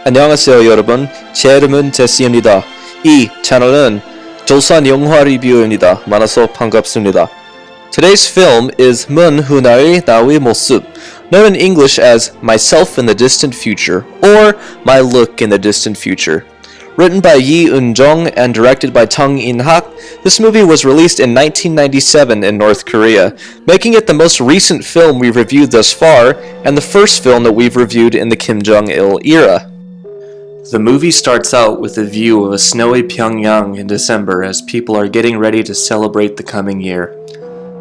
안녕하세요 여러분, 제 이름은 제시입니다. 이 채널은 조선 영화 리뷰입니다. 만나서 반갑습니다. Today's film is 문 훈아의 나의 모습, known in English as Myself in the Distant Future, or My Look in the Distant Future. Written by Yi Eun-jung and directed by Tung In-hak, this movie was released in 1997 in North Korea, making it the most recent film we've reviewed thus far, and the first film that we've reviewed in the Kim Jong-il era. The movie starts out with a view of a snowy Pyongyang in December as people are getting ready to celebrate the coming year.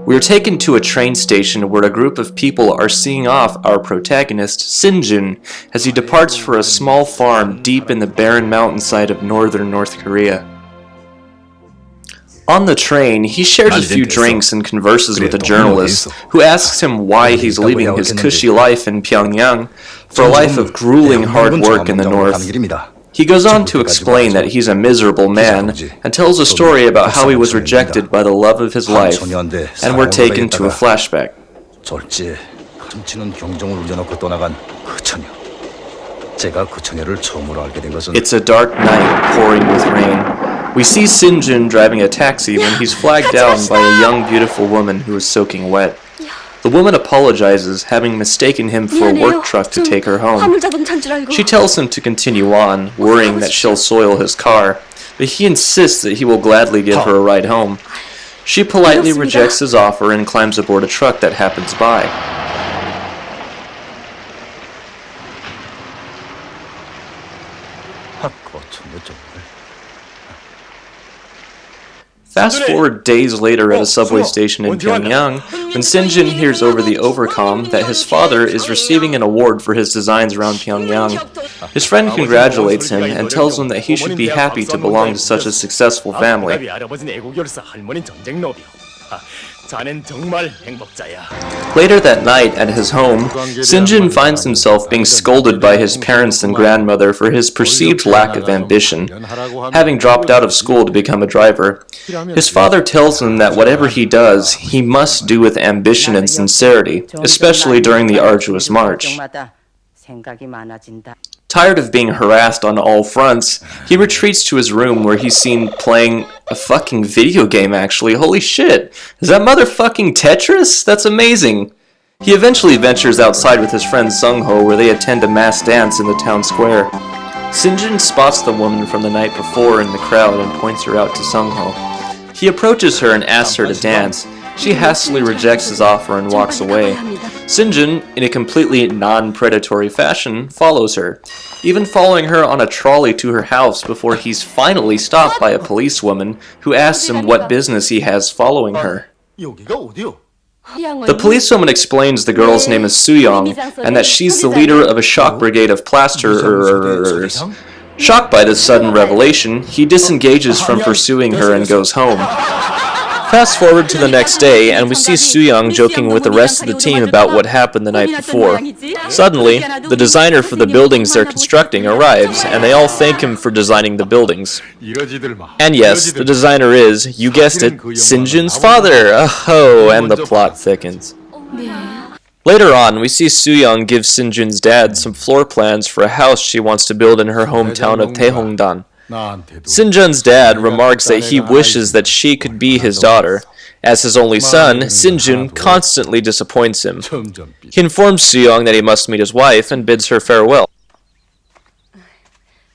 We are taken to a train station where a group of people are seeing off our protagonist, Sinjun, as he departs for a small farm deep in the barren mountainside of northern North Korea. On the train, he shares a few drinks and converses with a journalist, who asks him why he's leaving his cushy life in Pyongyang for a life of grueling hard work in the north. He goes on to explain that he's a miserable man, and tells a story about how he was rejected by the love of his life, and we're taken to a flashback. It's a dark night, pouring with rain. We see Sinjun driving a taxi when he's flagged down by a young, beautiful woman who is soaking wet. The woman apologizes, having mistaken him for a work truck to take her home. She tells him to continue on, worrying that she'll soil his car, but he insists that he will gladly give her a ride home. She politely rejects his offer and climbs aboard a truck that happens by. Fast forward days later at a subway station in Pyongyang, when Sinjun hears over the overcom that his father is receiving an award for his designs around Pyongyang. His friend congratulates him and tells him that he should be happy to belong to such a successful family. Later that night at his home, Sinjun finds himself being scolded by his parents and grandmother for his perceived lack of ambition, having dropped out of school to become a driver. His father tells him that whatever he does, he must do with ambition and sincerity, especially during the arduous march. Tired of being harassed on all fronts, he retreats to his room where he's seen playing a fucking video game actually. Holy shit! Is that motherfucking Tetris? That's amazing! He eventually ventures outside with his friend Sung-ho where they attend a mass dance in the town square. Sinjun spots the woman from the night before in the crowd and points her out to Sung-ho. He approaches her and asks her to dance. She hastily rejects his offer and walks away. Sinjun, in a completely non-predatory fashion, follows her, even following her on a trolley to her house before he's finally stopped by a policewoman who asks him what business he has following her. The policewoman explains the girl's name is Soo-young and that she's the leader of a shock brigade of plasterers. Shocked by this sudden revelation, he disengages from pursuing her and goes home. Fast forward to the next day, and we see Soo-young joking with the rest of the team about what happened the night before. Suddenly, the designer for the buildings they're constructing arrives, and they all thank him for designing the buildings. And yes, the designer is, you guessed it, Sinjun's father! Oh, and the plot thickens. Later on, we see Soo-young give Sinjun's dad some floor plans for a house she wants to build in her hometown of Taehongdan. Sinjun's dad remarks that he wishes that she could be his daughter. As his only son, Sinjun constantly disappoints him. He informs Soo-young that he must meet his wife and bids her farewell.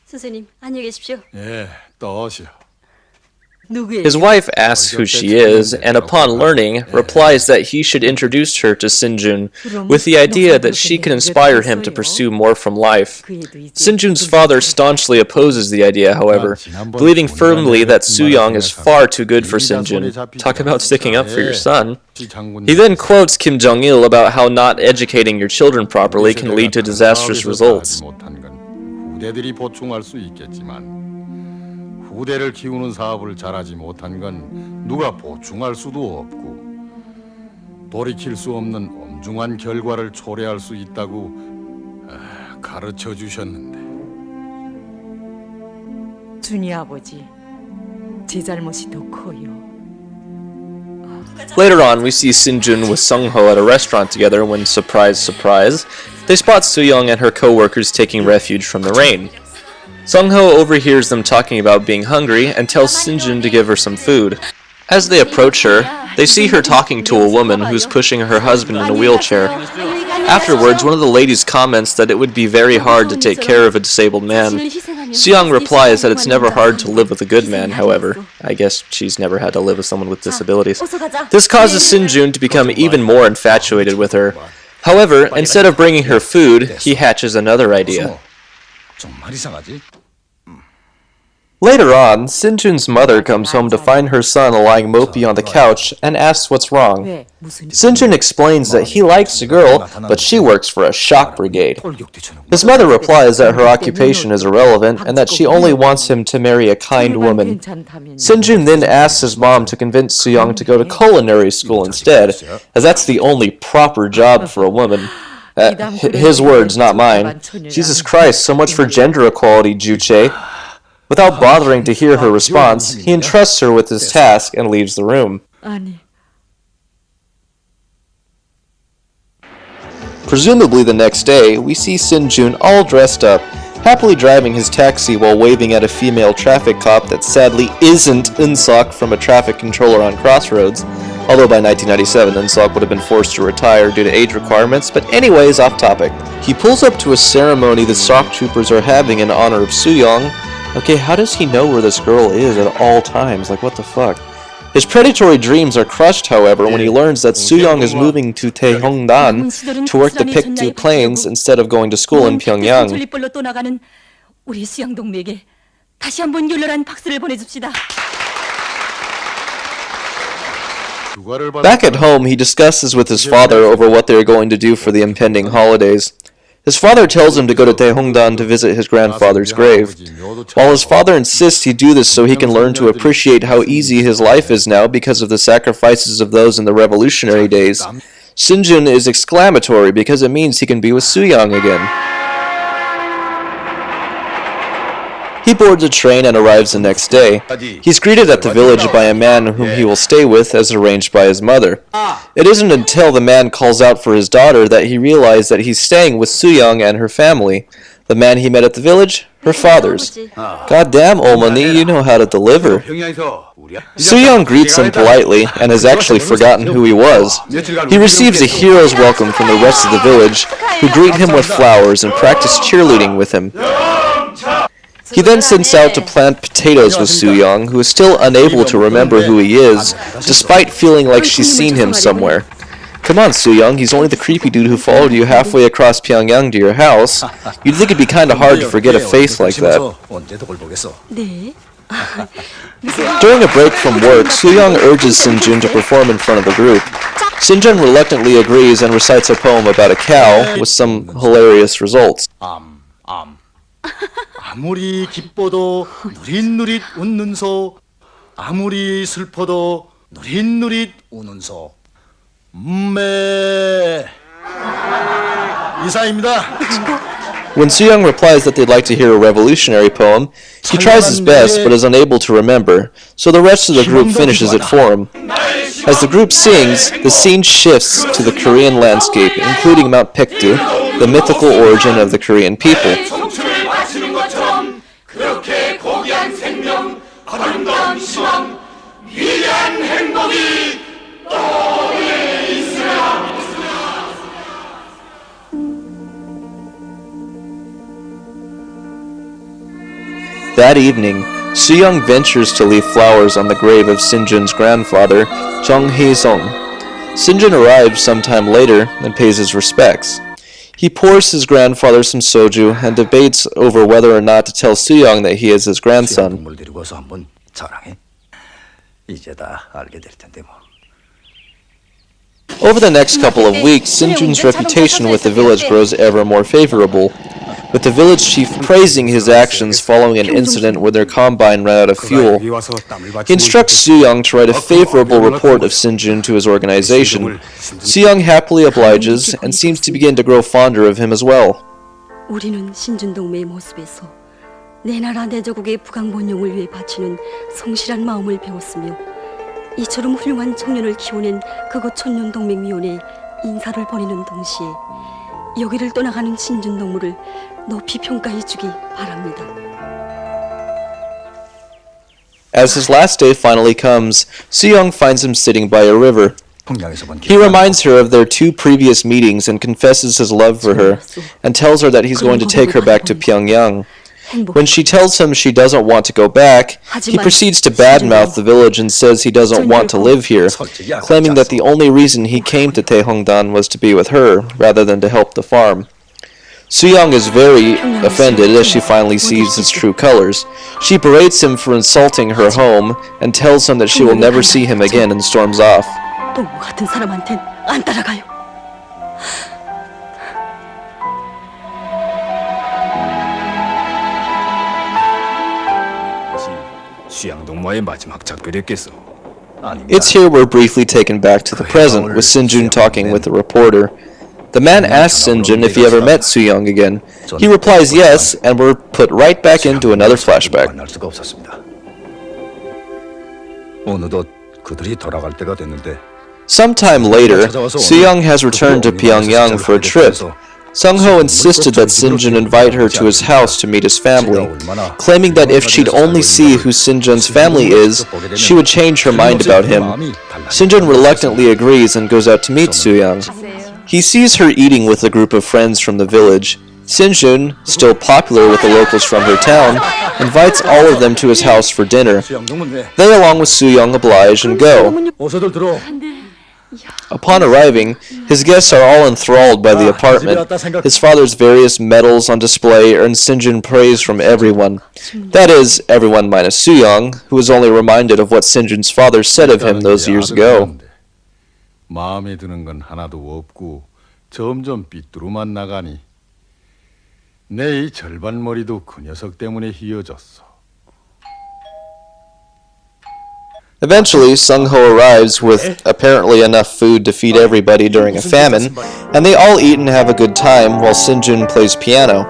선생님, 안녕히 계십시오. 예, 또 오시오. His wife asks who she is, and upon learning, replies that he should introduce her to Sinjun, with the idea that she can inspire him to pursue more from life. Sinjun's father staunchly opposes the idea, however, believing firmly that Soo-young is far too good for Sinjun. Talk about sticking up for your son. He then quotes Kim Jong-il about how not educating your children properly can lead to disastrous results. 후대를 키우는 사업을 잘하지 못한 건 누가 보충할 수도 없고 돌이킬 수 없는 엄중한 결과를 초래할 수 있다고 가르쳐 주셨는데. 준이 아버지, 제 잘못이 더 커요. Later on, we see Sinjun with Sung-ho at a restaurant together when, surprise, surprise, they spot Soo-young and her co-workers taking refuge from the rain. Sung-ho overhears them talking about being hungry and tells Sinjun to give her some food. As they approach her, they see her talking to a woman who's pushing her husband in a wheelchair. Afterwards, one of the ladies comments that it would be very hard to take care of a disabled man. Soo-young replies that it's never hard to live with a good man, however. I guess she's never had to live with someone with disabilities. This causes Sinjun to become even more infatuated with her. However, instead of bringing her food, he hatches another idea. Later on, Sinjun's mother comes home to find her son lying mopey on the couch and asks what's wrong. Sinjun explains that he likes the girl, but she works for a shock brigade. His mother replies that her occupation is irrelevant and that she only wants him to marry a kind woman. Sinjun then asks his mom to convince Soo-young to go to culinary school instead, as that's the only proper job for a woman. His words, not mine. Jesus Christ, so much for gender equality, Juche. Without bothering to hear her response, he entrusts her with his task and leaves the room. Presumably the next day, we see Sinjun all dressed up, happily driving his taxi while waving at a female traffic cop that sadly isn't Eun-seok from a traffic controller on Crossroads, although by 1997 Eun-seok would have been forced to retire due to age requirements, but anyways, off topic. He pulls up to a ceremony the SOC troopers are having in honor of Soo-young. Okay, how does he know where this girl is at all times? Like, what the fuck? His predatory dreams are crushed, however, when he learns that Soo-young is moving to Taehongdan to work the Pick-2 planes instead of going to school in Pyongyang. Back at home, he discusses with his father over what they are going to do for the impending holidays. His father tells him to go to Taehongdan to visit his grandfather's grave. While his father insists he do this so he can learn to appreciate how easy his life is now because of the sacrifices of those in the revolutionary days, Sinjun is exclamatory because it means he can be with Soo-young again. He boards a train and arrives the next day. He's greeted at the village by a man whom he will stay with as arranged by his mother. It isn't until the man calls out for his daughter that he realizes that he's staying with Soo-young and her family. The man he met at the village? Her father's. Goddamn, Olmani, you know how to deliver. Soo-young greets him politely and has actually forgotten who he was. He receives a hero's welcome from the rest of the village, who greet him with flowers and practice cheerleading with him. He then sets out to plant potatoes with Soo-young, who is still unable to remember who he is, despite feeling like she's seen him somewhere. Come on, Soo-young, he's only the creepy dude who followed you halfway across Pyongyang to your house. You'd think it'd be kinda hard to forget a face like that. During a break from work, Soo-young urges Sinjun to perform in front of the group. Sinjun reluctantly agrees and recites a poem about a cow, with some hilarious results. 아무리 기뻐도 누릿누릿 웃는 소, 아무리 슬퍼도 누릿누릿 우는 소. 이상입니다. When Soo-young replies that they'd like to hear a revolutionary poem, he tries his best but is unable to remember, so the rest of the group finishes it for him. As the group sings, the scene shifts to the Korean landscape, including Mount Paektu, the mythical origin of the Korean people. That evening, Soo-young ventures to leave flowers on the grave of Sinjun's grandfather, Jung Hee-sung. Sinjun arrives sometime later and pays his respects. He pours his grandfather some soju and debates over whether or not to tell Soo-young that he is his grandson. 동물 데리고 와서 한번 자랑해. 이제 다 알게 될 텐데 뭐. Over the next couple of weeks, Sinjun's reputation with the village grows ever more favorable, with the village chief praising his actions following an incident where their combine ran out of fuel. He instructs Soo-young to write a favorable report of Sinjun to his organization. Soo-young happily obliges and seems to begin to grow fonder of him as well. 우리는 신준 동무의 모습에서 내 나라 내 조국의 부강본용을 위해 바치는 성실한 마음을 배웠으며 이처럼 훌륭한 청년을 키워낸 그곳 천년동맹위원회에 인사를 벌이는 동시에 여기를 떠나가는 신준 동무를 높이 평가해 주기 바랍니다. As his last day finally comes, Soo-young finds him sitting by a river. He reminds her of their 2 previous meetings and confesses his love for her, and tells her that he's going to take her back to Pyongyang. When she tells him she doesn't want to go back, he proceeds to badmouth the village and says he doesn't want to live here, claiming that the only reason he came to Taehongdan was to be with her, rather than to help the farm. Soo-young is very offended as she finally sees his true colors. She berates him for insulting her home, and tells him that she will never see him again and storms off. 동무 같은 사람한텐 안 따라가요. 수양동무와의 마지막 작별이었겠어. It's here we're briefly taken back to the present, with Sinjun talking with the reporter. The man asks Sinjun if he ever met Soo-young again. He replies yes, and we're put right back into another flashback. 만날 수가 없었습니다. 어느덧 그들이 돌아갈 때가 됐는데 Sometime later, Soo-young has returned to Pyongyang for a trip. Sung-ho insisted that Sinjun invite her to his house to meet his family, claiming that if she'd only see who Sinjun's family is, she would change her mind about him. Sinjun reluctantly agrees and goes out to meet Soo-young. He sees her eating with a group of friends from the village. Sinjun, still popular with the locals from her town, invites all of them to his house for dinner. They, along with Soo-young, oblige and go. 어서들 들어. Upon arriving, his guests are all enthralled by the apartment. His father's various medals on display earn Sinjun praise from everyone. That is, everyone minus Soo-young, who is only reminded of what Sinjun's father said of him those years ago. 마음에 드는 건 하나도 없고 점점 삐뚤어만 나가니 내 이 절반 머리도 그 녀석 때문에 휘어졌어. Eventually, Sung-ho arrives with apparently enough food to feed everybody during a famine, and they all eat and have a good time while Sinjun plays piano.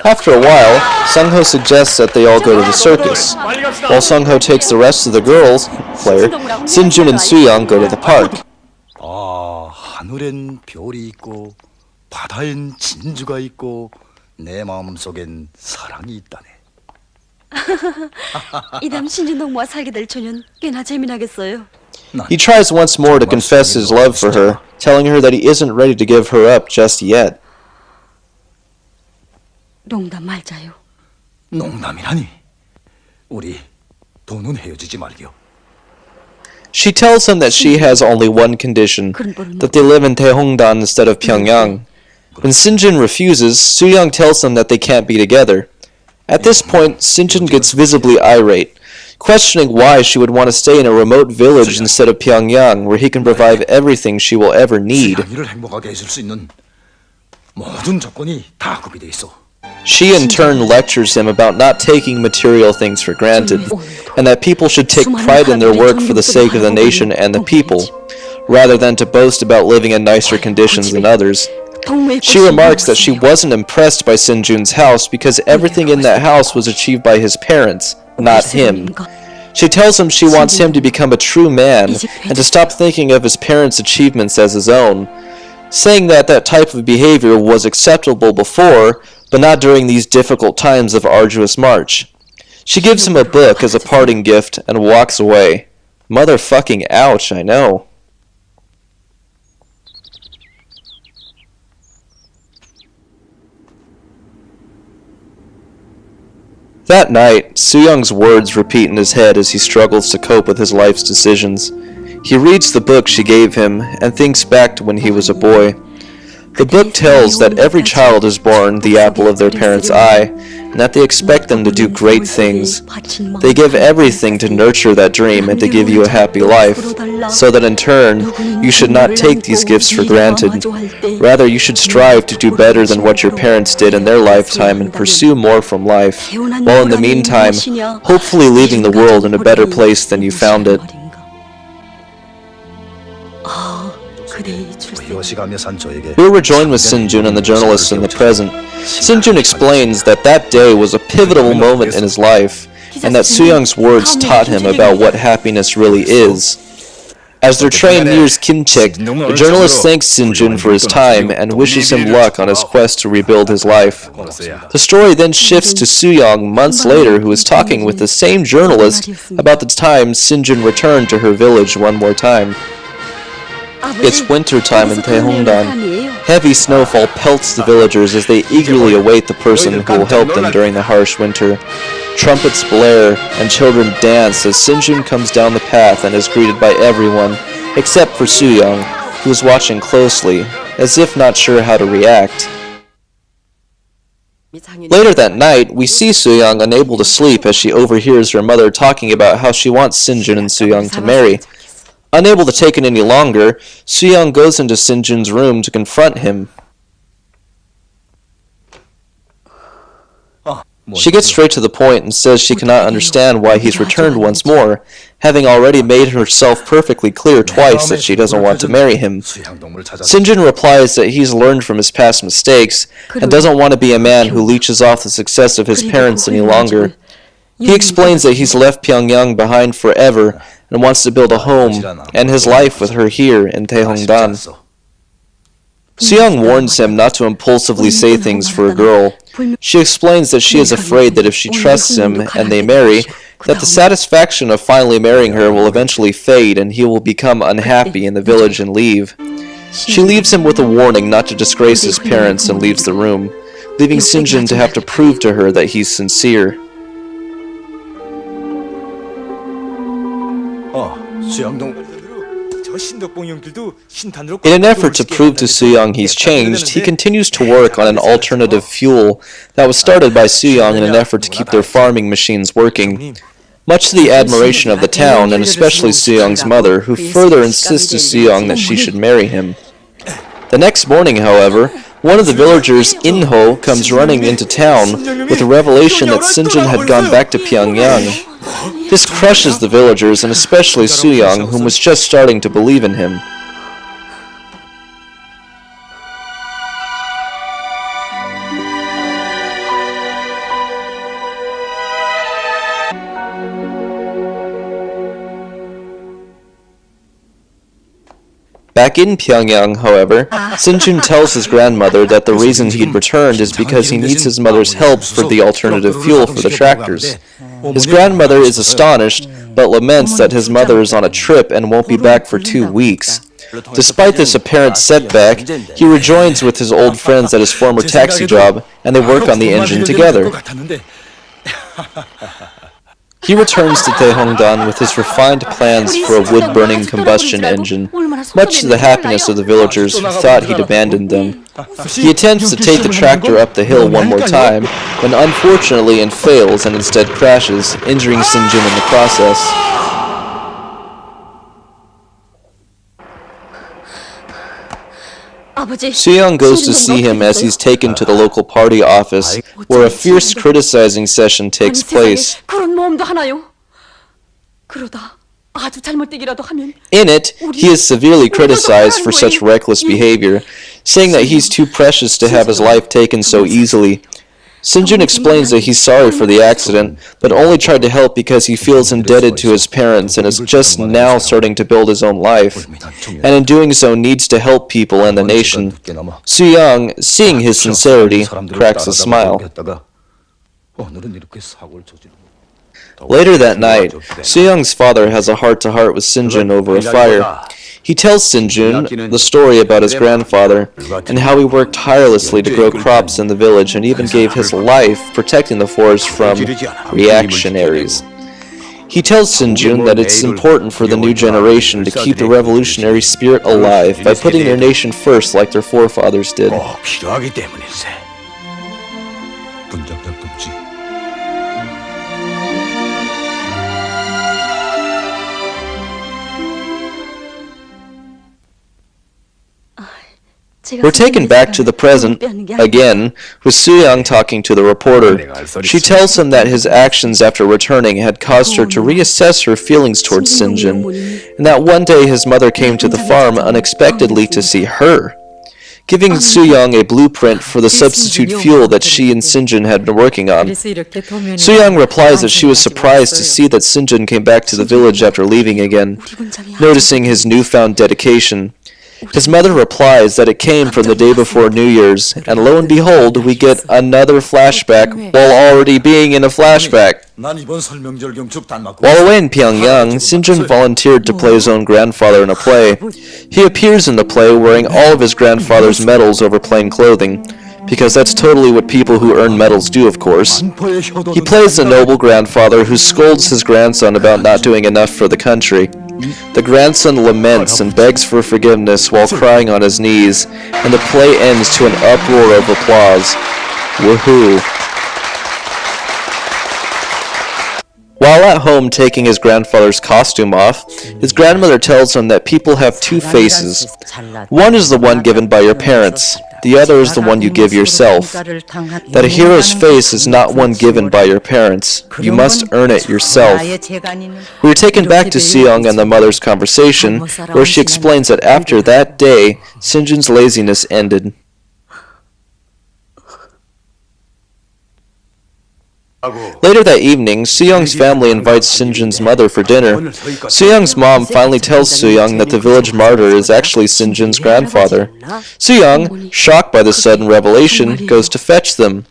After a while, Sung-ho suggests that they all go to the circus. While Sung-ho takes the rest of the girls, Claire, Sinjun and Soo-young go to the park. 아, 하늘엔 별이 있고 바다엔 진주가 있고 내 마음속엔 사랑이 있다네. 이담 신준 동무와 살게 될 초년 꽤나 재미나겠어요. He tries once more to confess his love for her, telling her that he isn't ready to give her up just yet. 농담 말자요. 농담이라니. 우리 더는 헤어지지 말게요. She tells him that she has only one condition, that they live in Taehongdan instead of Pyongyang. When Sinjun refuses, Soo-young tells them that they can't be together. At this point, Sinjun gets visibly irate, questioning why she would want to stay in a remote village instead of Pyongyang, where he can provide everything she will ever need. 수양이를 행복하게 해줄 수 있는 모든 조건이 다 구비돼 있어. She in turn lectures him about not taking material things for granted, and that people should take pride in their work for the sake of the nation and the people, rather than to boast about living in nicer conditions than others. She remarks that she wasn't impressed by Sinjun's house because everything in that house was achieved by his parents, not him. She tells him she wants him to become a true man and to stop thinking of his parents' achievements as his own, saying that that type of behavior was acceptable before, but not during these difficult times of arduous march. She gives him a book as a parting gift and walks away. Motherfucking ouch, I know. That night, Soo-young's words repeat in his head as he struggles to cope with his life's decisions. He reads the book she gave him and thinks back to when he was a boy. The book tells that every child is born the apple of their parents' eye, and that they expect them to do great things. They give everything to nurture that dream and to give you a happy life, so that in turn, you should not take these gifts for granted. Rather, you should strive to do better than what your parents did in their lifetime and pursue more from life, while in the meantime, hopefully leaving the world in a better place than you found it. Here we're joined with Sinjun and the journalists in the present. Sinjun explains that that day was a pivotal moment in his life, and that Soo-young's words taught him about what happiness really is. As their train nears Kimchek, the journalist thanks Sinjun for his time and wishes him luck on his quest to rebuild his life. The story then shifts to Soo-young months later, who is talking with the same journalist about the time Sinjun returned to her village one more time. It's winter time in Taehongdan. Heavy snowfall pelts the villagers as they eagerly await the person who will help them during the harsh winter. Trumpets blare and children dance as Sinjun comes down the path and is greeted by everyone, except for Soo-young, who is watching closely, as if not sure how to react. Later that night, we see Soo-young unable to sleep as she overhears her mother talking about how she wants Sinjun and Soo-young to marry. Unable to take it any longer, Soo-young goes into Sinjun's room to confront him. She gets straight to the point and says she cannot understand why he's returned once more, having already made herself perfectly clear twice that she doesn't want to marry him. Sinjun replies that he's learned from his past mistakes and doesn't want to be a man who leeches off the success of his parents any longer. He explains that he's left Pyongyang behind forever and wants to build a home and his life with her here in Taehongdan. Soo-young warns him not to impulsively say things for a girl. She explains that she is afraid that if she trusts him and they marry, that the satisfaction of finally marrying her will eventually fade and he will become unhappy in the village and leave. She leaves him with a warning not to disgrace his parents and leaves the room, leaving Sinjun to have to prove to her that he's sincere. In an effort to prove to Soo-young he's changed, he continues to work on an alternative fuel that was started by Soo-young in an effort to keep their farming machines working. Much to the admiration of the town, and especially Soo-young's mother, who further insists to Soo-young that she should marry him. The next morning, however, one of the villagers, In-ho, comes running into town with the revelation that Sinjun had gone back to Pyongyang. This crushes the villagers, and especially Soo-young, whom was just starting to believe in him. Back in Pyongyang, however, Sinjun tells his grandmother that the reason he'd returned is because he needs his mother's help for the alternative fuel for the tractors. His grandmother is astonished, but laments that his mother is on a trip and won't be back for 2 weeks. Despite this apparent setback, he rejoins with his old friends at his former taxi job, and they work on the engine together. He returns to Taehongdan with his refined plans for a wood-burning combustion engine, much to the happiness of the villagers who thought he'd abandoned them. He attempts to take the tractor up the hill one more time, but unfortunately fails and instead crashes, injuring Sinjun in the process. Soo-young goes to see him as he's taken to the local party office, where a fierce criticizing session takes place. In it, he is severely criticized for such reckless behavior, saying that he's too precious to have his life taken so easily. Sinjun explains that he's sorry for the accident, but only tried to help because he feels indebted to his parents and is just now starting to build his own life, and in doing so needs to help people and the nation. Soo-young, seeing his sincerity, cracks a smile. Later that night, Soo-young's father has a heart-to-heart with Sinjun over a fire. He tells Sinjun the story about his grandfather and how he worked tirelessly to grow crops in the village and even gave his life protecting the forest from reactionaries. He tells Sinjun that it's important for the new generation to keep the revolutionary spirit alive by putting their nation first like their forefathers did. 꼭 필요하기 때문일세. 분장장 동지, We're taken back to the present, again, with Soo-young talking to the reporter. She tells him that his actions after returning had caused her to reassess her feelings towards Sinjun, and that one day his mother came to the farm unexpectedly to see her, giving Soo-young a blueprint for the substitute fuel that she and Sinjun had been working on. Soo-young replies that she was surprised to see that Sinjun came back to the village after leaving again, noticing his newfound dedication. His mother replies that it came from the day before New Year's, and lo and behold, we get another flashback while already being in a flashback. 난 이번 설명절 경축 단막. While away in Pyongyang, Sinjun volunteered to play his own grandfather in a play. He appears in the play wearing all of his grandfather's medals over plain clothing, because that's totally what people who earn medals do, of course. He plays the noble grandfather who scolds his grandson about not doing enough for the country. The grandson laments and begs for forgiveness while crying on his knees, and the play ends to an uproar of applause. Woohoo! While at home taking his grandfather's costume off, his grandmother tells him that people have two faces. One is the one given by your parents, the other is the one you give yourself. That a hero's face is not one given by your parents. You must earn it yourself. We are taken back to Soo-young and the mother's conversation, where she explains that after that day, Sinjun's laziness ended. Later that evening, Soo-young's family invites Sinjun's mother for dinner. Soo-young's mom finally tells Soo-young that the village martyr is actually Sinjun's grandfather. Soo-young, shocked by this sudden revelation, goes to fetch them.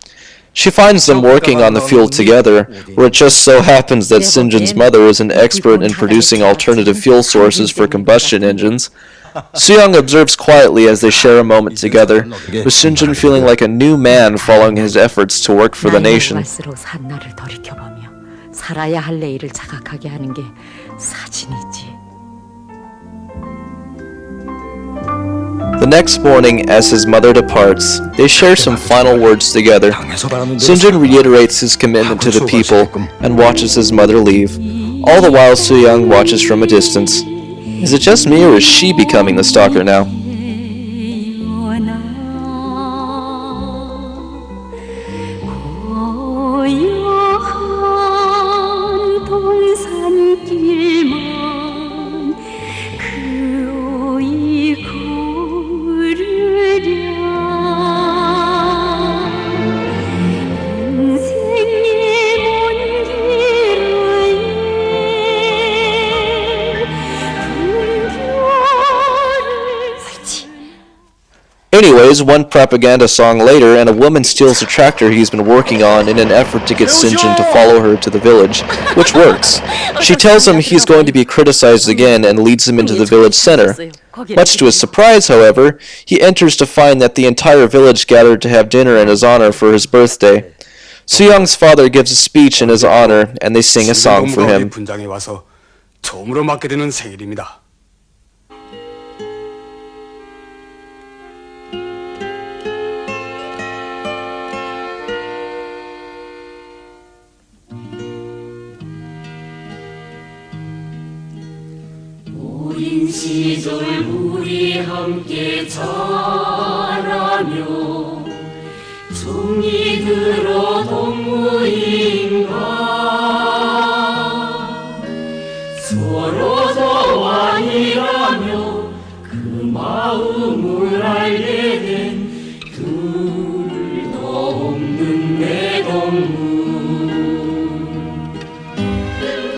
She finds them working on the fuel together, where it just so happens that Sinjun's mother is an expert in producing alternative fuel sources for combustion engines. Soo-young observes quietly as they share a moment together, with Sinjun feeling like a new man following his efforts to work for the nation. The next morning, as his mother departs, they share some final words together. Sinjun reiterates his commitment to the people and watches his mother leave. All the while, Soo-young watches from a distance. Is it just me, or is she becoming the stalker now? Anyways, one propaganda song later, and a woman steals a tractor he's been working on in an effort to get Sinjun to follow her to the village, which works. She tells him he's going to be criticized again and leads him into the village center. Much to his surprise, however, he enters to find that the entire village gathered to have dinner in his honor for his birthday. Soo-young's father gives a speech in his honor, and they sing a song for him. 분장에 와서 처음으로 맡게 되는 생일입니다. 어린 시절 우리 함께 자라며 종이 들어 동무인가 서로 저와이라며 그 마음을 알게 된 둘도 없는 내 동무.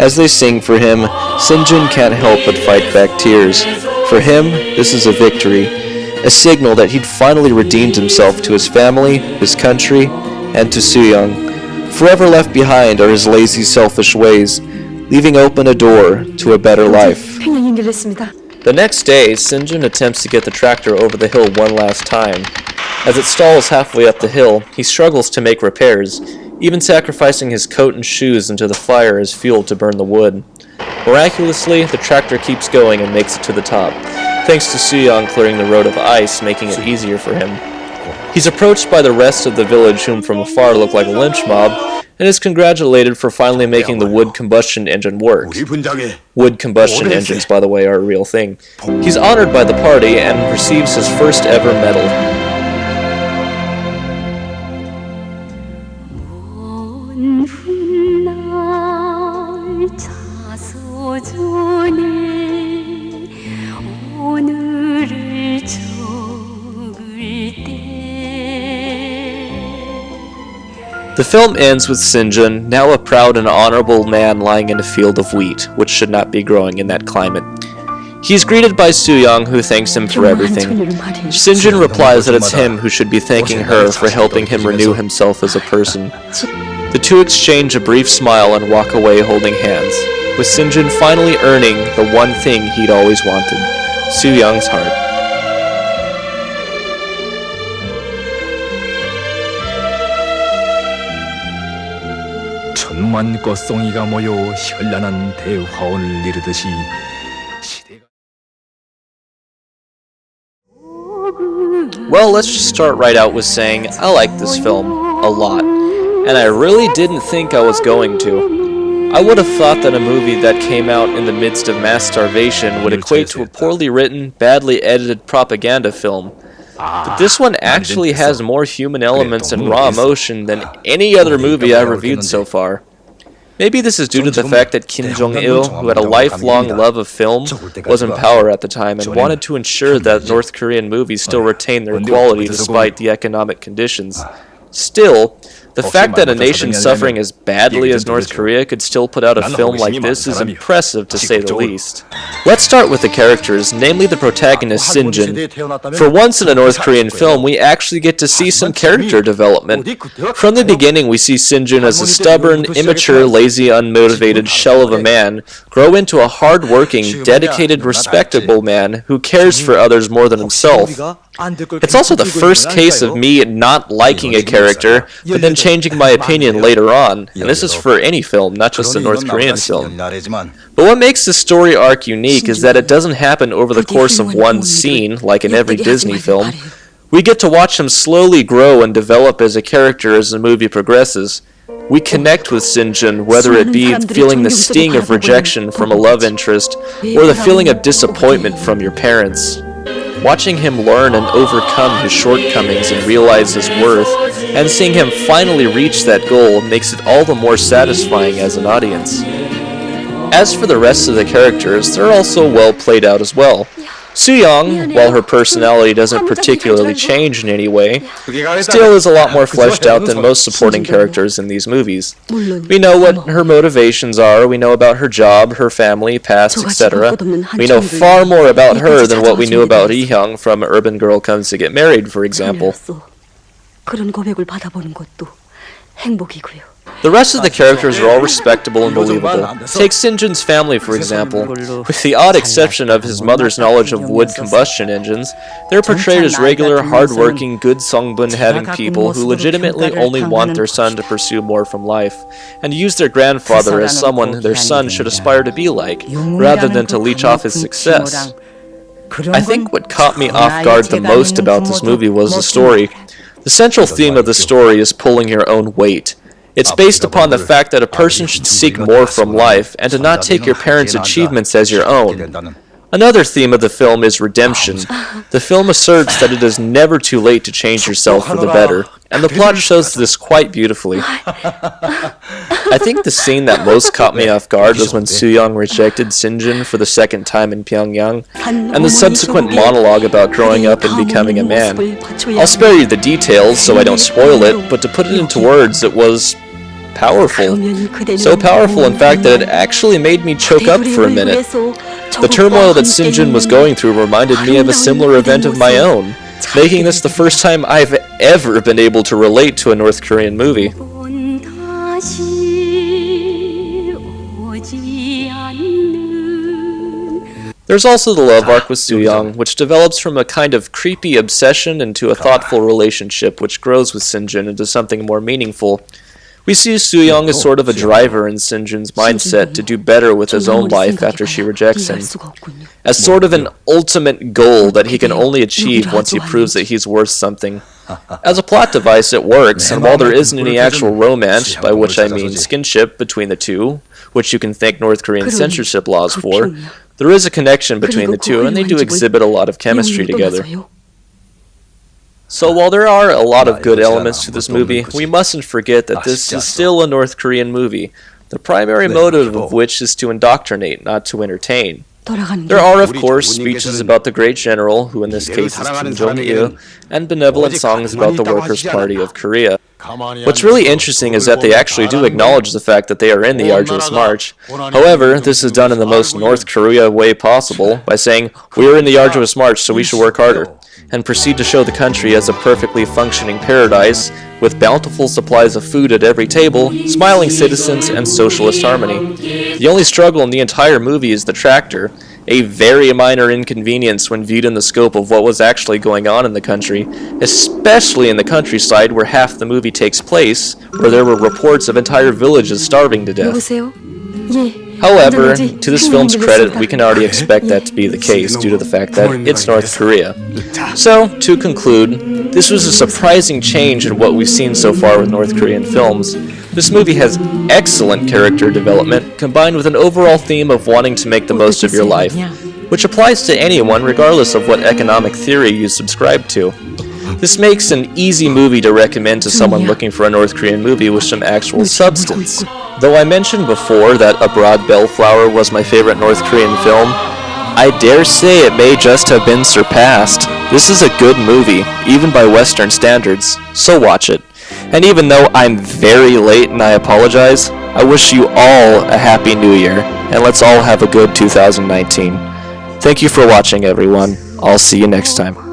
As they sing for him, Sinjun can't help but fight back tears. For him, this is a victory, a signal that he'd finally redeemed himself to his family, his country, and to Soo-young. Forever left behind are his lazy, selfish ways, leaving open a door to a better life. 평양 연결됐습니다. The next day, Sinjin attempts to get the tractor over the hill one last time. As it stalls halfway up the hill, he struggles to make repairs, even sacrificing his coat and shoes into the fire as fuel to burn the wood. Miraculously, the tractor keeps going and makes it to the top, thanks to Soo-young clearing the road of ice, making it easier for him. He's approached by the rest of the village, whom from afar look like a lynch mob, and is congratulated for finally making the wood combustion engine work. Wood combustion engines, by the way, are a real thing. He's honored by the party and receives his first ever medal. The film ends with Sinjin, now a proud and honorable man lying in a field of wheat, which should not be growing in that climate. He's greeted by Soo-young, who thanks him for everything. Sinjin replies that it's him who should be thanking her for helping him renew himself as a person. The two exchange a brief smile and walk away holding hands, with Sinjin finally earning the one thing he'd always wanted, Soo-young's heart. 천만 꽃송이가 모여 현란한 대화원을 이루듯이 시대가... Well, let's just start right out with saying I like this film a lot, and I really didn't think I was going to. I would have thought that a movie that came out in the midst of mass starvation would equate to a poorly written, badly edited propaganda film. But this one actually has more human elements and raw emotion than any other movie I've reviewed so far. Maybe this is due to the fact that Kim Jong-il, who had a lifelong love of film, was in power at the time and wanted to ensure that North Korean movies still retain their quality despite the economic conditions. Still, the fact that a nation suffering as badly as North Korea could still put out a film like this is impressive, to say the least. Let's start with the characters, namely the protagonist Sinjin. For once in a North Korean film, we actually get to see some character development. From the beginning, we see Sinjin as a stubborn, immature, lazy, unmotivated shell of a man grow into a hard-working, dedicated, respectable man who cares for others more than himself. It's also the first case of me not liking a character, but then changing my opinion later on, and this is for any film, not just a North Korean film. But what makes this story arc unique is that it doesn't happen over the course of one scene, like in every Disney film. We get to watch him slowly grow and develop as a character as the movie progresses. We connect with Sinjin, whether it be feeling the sting of rejection from a love interest, or the feeling of disappointment from your parents. Watching him learn and overcome his shortcomings and realize his worth, and seeing him finally reach that goal makes it all the more satisfying as an audience. As for the rest of the characters, they're also well played out as well. Soo-young, while her personality doesn't particularly change in any way, still is a lot more fleshed out than most supporting characters in these movies. We know what her motivations are, we know about her job, her family, past, etc. We know far more about her than what we knew about Lee-hyung from Urban Girl Comes to Get Married, for example. The rest of the characters are all respectable and believable. Take Sinjin's family, for example. With the odd exception of his mother's knowledge of wood combustion engines, they're portrayed as regular, hard-working, good songbun-having people who legitimately only want their son to pursue more from life, and use their grandfather as someone their son should aspire to be like, rather than to leech off his success. I think what caught me off guard the most about this movie was the story. The central theme of the story is pulling your own weight. It's based upon the fact that a person should seek more from life and to not take your parents' achievements as your own. Another theme of the film is redemption. The film asserts that it is never too late to change yourself for the better, and the plot shows this quite beautifully. I think the scene that most caught me off guard was when Soo-young rejected Sinjin for the second time in Pyongyang, and the subsequent monologue about growing up and becoming a man. I'll spare you the details so I don't spoil it, but to put it into words, it was powerful. So powerful, in fact, that it actually made me choke up for a minute. The turmoil that Sinjin was going through reminded me of a similar event of my own, making this the first time I've ever been able to relate to a North Korean movie. There's also the love arc with Soo-young, which develops from a kind of creepy obsession into a thoughtful relationship which grows with Sinjin into something more meaningful. We see Soo-young as sort of a driver in Sinjin's mindset to do better with his own life after she rejects him, as sort of an ultimate goal that he can only achieve once he proves that he's worth something. As a plot device, it works, and while there isn't any actual romance, by which I mean skinship, between the two, which you can thank North Korean censorship laws for, there is a connection between the two, and they do exhibit a lot of chemistry together. So while there are a lot of good elements to this movie, we mustn't forget that this is still a North Korean movie, the primary motive of which is to indoctrinate, not to entertain. There are, of course, speeches about the great general, who in this case is Kim Jong-il, and benevolent songs about the Workers' Party of Korea. What's really interesting is that they actually do acknowledge the fact that they are in the arduous march. However, this is done in the most North Korea way possible, by saying, "We are in the arduous march, so we should work harder," and proceed to show the country as a perfectly functioning paradise, with bountiful supplies of food at every table, smiling citizens, and socialist harmony. The only struggle in the entire movie is the tractor, a very minor inconvenience when viewed in the scope of what was actually going on in the country, especially in the countryside where half the movie takes place, where there were reports of entire villages starving to death. However, to this film's credit, we can already expect that to be the case due to the fact that it's North Korea. So, to conclude, this was a surprising change in what we've seen so far with North Korean films. This movie has excellent character development, combined with an overall theme of wanting to make the most of your life, which applies to anyone regardless of what economic theory you subscribe to. This makes an easy movie to recommend to someone looking for a North Korean movie with some actual substance. Though I mentioned before that Abroad Bellflower was my favorite North Korean film, I dare say it may just have been surpassed. This is a good movie, even by Western standards, so watch it. And even though I'm very late and I apologize, I wish you all a Happy New Year, and let's all have a good 2019. Thank you for watching, everyone. I'll see you next time.